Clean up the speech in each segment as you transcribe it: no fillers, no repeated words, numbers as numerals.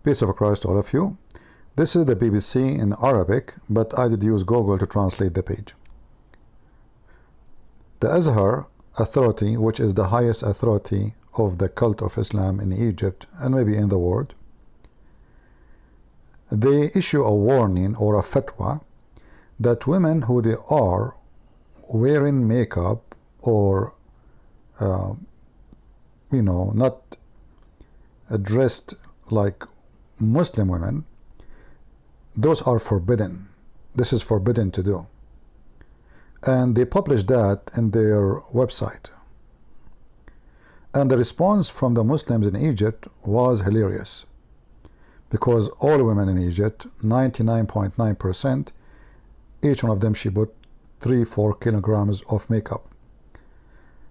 Peace of Christ to all of you. This is the BBC in Arabic, but I did use Google to translate the page. The Azhar authority, which is the highest authority of the cult of Islam in Egypt and maybe in the world, they issue a warning or a fatwa that women who they are wearing makeup or not dressed like Muslim women, those are forbidden. This is forbidden to do. And they published that in their website. And the response from the Muslims in Egypt was hilarious, because all women in Egypt, 99.9%, each one of them, she put 3-4 kilograms of makeup.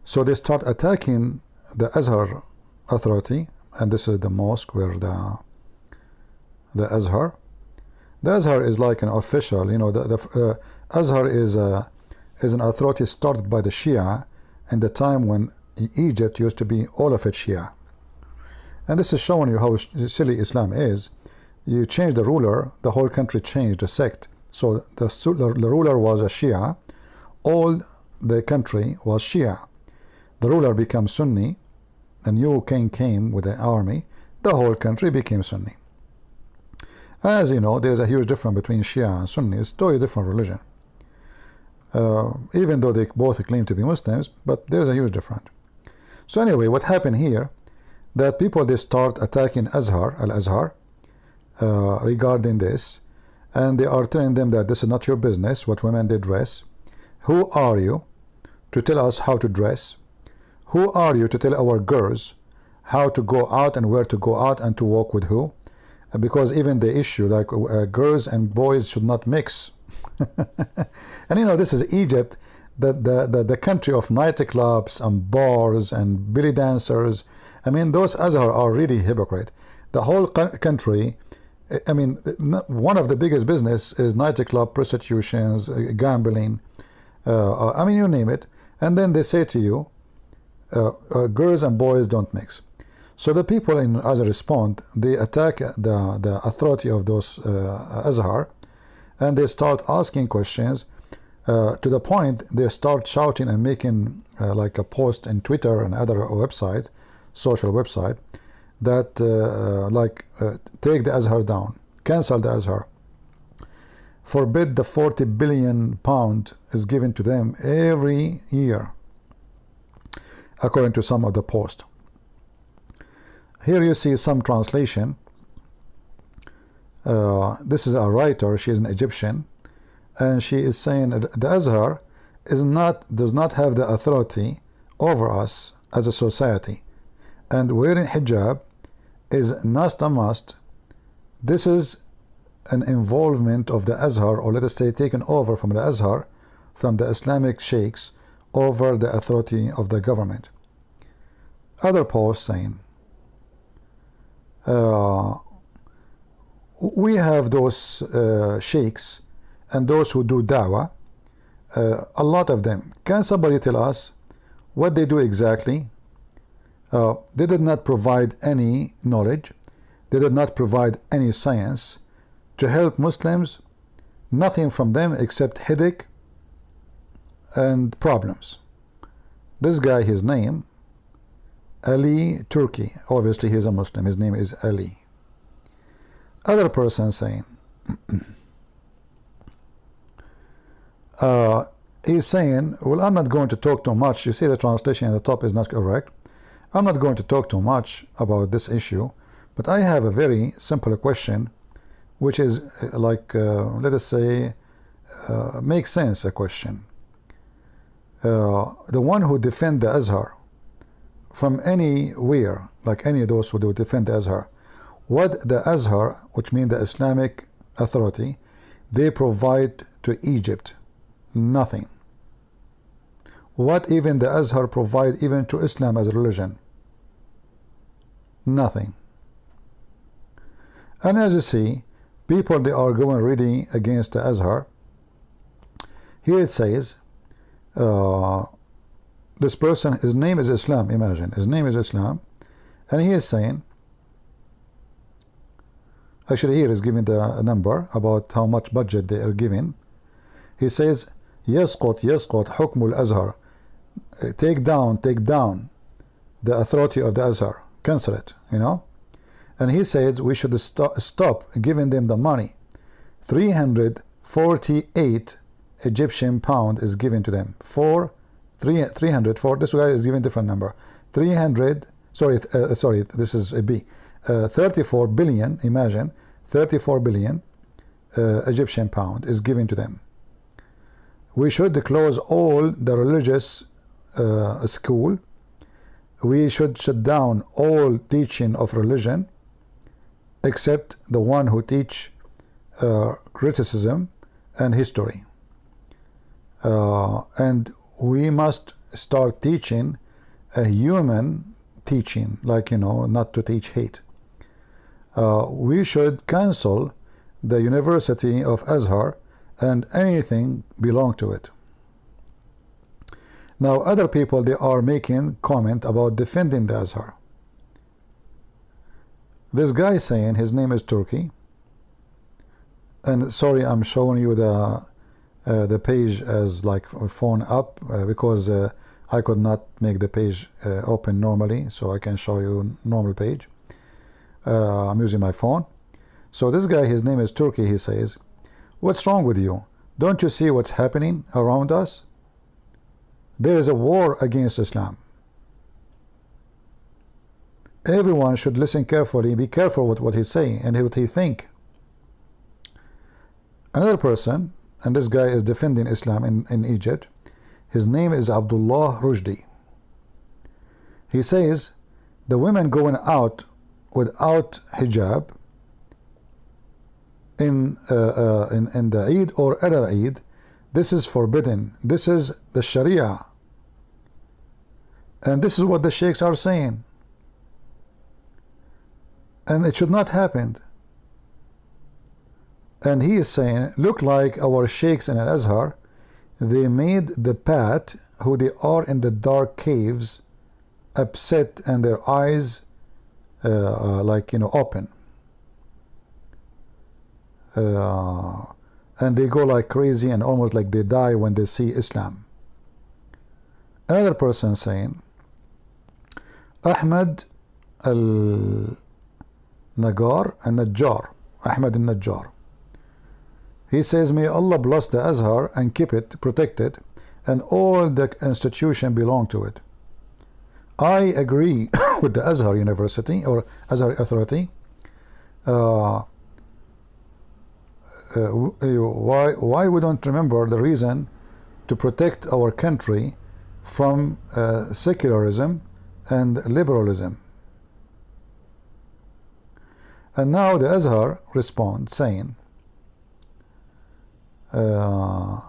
So they start attacking the Azhar authority, and this is the mosque where the Azhar. The Azhar is like an official, the Azhar is an authority started by the Shia in the time when Egypt used to be all of it Shia. And this is showing you how silly Islam is. You change the ruler, the whole country changed the sect. So the ruler was a Shia, all the country was Shia. The ruler becomes Sunni, a new king came with the army, the whole country became Sunni. As you know, there's a huge difference between Shia and Sunni. It's totally different religion. Even though they both claim to be Muslims, but there's a huge difference. So anyway, what happened here, that people, they start attacking Al-Azhar regarding this, and they are telling them that this is not your business what women they dress. Who are you to tell us how to dress? Who are you to tell our girls how to go out and where to go out and to walk with who? Because even the issue like girls and boys should not mix. And this is Egypt, the country of nightclubs and bars and belly dancers. I mean, those Azhar are really hypocrite. The whole country, I mean, one of the biggest business is nightclub, prostitutions, gambling, I mean, you name it. And then they say to you, girls and boys don't mix. So the people in Azhar respond, they attack the authority of those Azhar, and they start asking questions to the point they start shouting and making like a post in Twitter and other websites, social website, that take the Azhar down, cancel the Azhar, forbid the 40 billion pound is given to them every year, according to some of the posts. Here you see some translation. This is a writer, she is an Egyptian, and she is saying that the Azhar does not have the authority over us as a society, and wearing hijab is not a must. This is an involvement of the Azhar, or let us say taken over from the Azhar, from the Islamic sheikhs, over the authority of the government. Other posts saying, we have those sheikhs and those who do Dawah, a lot of them. Can somebody tell us what they do exactly? They did not provide any knowledge. They did not provide any science to help Muslims. Nothing from them except headache and problems. This guy, his name, Ali Turki, obviously he's a Muslim, his name is Ali. Other person saying, he's saying, well, I'm not going to talk too much. You see the translation at the top is not correct. I'm not going to talk too much about this issue, but I have a very simple question, which is let us say, makes sense, a question. The one who defend the Azhar from anywhere, like any of those who do defend the Azhar, what the Azhar, which means the Islamic authority, they provide to Egypt? Nothing. What even the Azhar provide even to Islam as a religion? Nothing. And as you see, people, they are going really against the Azhar. Here it says, this person, his name is Islam, imagine, his name is Islam, and he is saying, Actually, here is giving the number about how much budget they are giving. He says, يسقط حكم الأزهر. Take down the authority of the Azhar. Cancel it, you know. And he says we should stop giving them the money. 348 Egyptian pound is given to them. 304. This guy is giving different number. 300. Sorry, this is a B. 34 billion. Imagine 34 billion Egyptian pound is given to them. We should close all the religious school. We should shut down all teaching of religion, except the one who teach criticism and history. And we must start teaching a human teaching, like, you know, not to teach hate. We should cancel the University of Azhar and anything belong to it. Now other people, they are making comment about defending the Azhar. This guy saying, his name is Turkey, and sorry, I'm showing you the page as like phone up because I could not make the page open normally, so I can show you normal page. I'm using my phone. So this guy, his name is Turkey, he says, what's wrong with you? Don't you see what's happening around us? There is a war against Islam. Everyone should listen carefully, be careful with what he's saying and what he think. Another person, and this guy is defending Islam in Egypt, his name is Abdullah Rushdie. He says the women going out without hijab in the Eid or other Eid, this is forbidden. This is the Sharia, and this is what the sheikhs are saying, and it should not happen. And he is saying, look like our sheikhs in Al-Azhar, they made the path who they are in the dark caves upset and their eyes like, you know, open, and they go like crazy and almost like they die when they see Islam. Another person saying, Ahmed al-Najjar, Ahmed al-Najjar. He says, may Allah bless the Azhar and keep it, protect it, and all the institution belong to it. I agree with the Azhar University or Azhar Authority. Why we don't remember the reason to protect our country from secularism and liberalism? And now the Azhar responds saying, the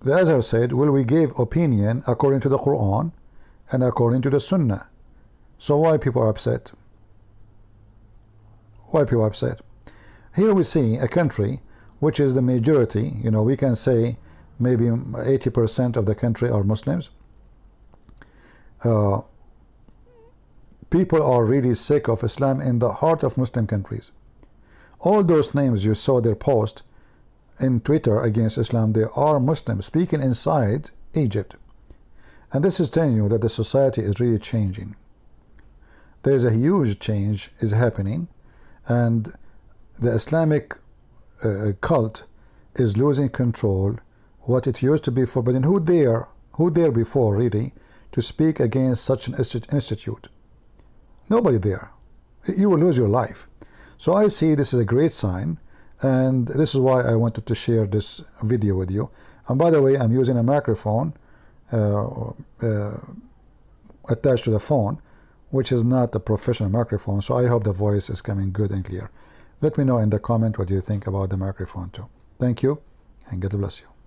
Azhar said, well, we gave opinion according to the Quran and according to the Sunnah. So why people are upset? Why people are upset? Here we see a country which is the majority, you know, we can say maybe 80% of the country are Muslims. People are really sick of Islam in the heart of Muslim countries. All those names you saw their post in Twitter against Islam, they are Muslims speaking inside Egypt. And this is telling you that the society is really changing. There is a huge change is happening, and the Islamic cult is losing control. What it used to be forbidden, who dare before really to speak against such an institute? Nobody there. You will lose your life. So I see this is a great sign, and this is why I wanted to share this video with you. And by the way, I'm using a microphone attached to the phone, which is not a professional microphone, so I hope the voice is coming good and clear. Let me know in the comment what you think about the microphone too. Thank you, and God bless you.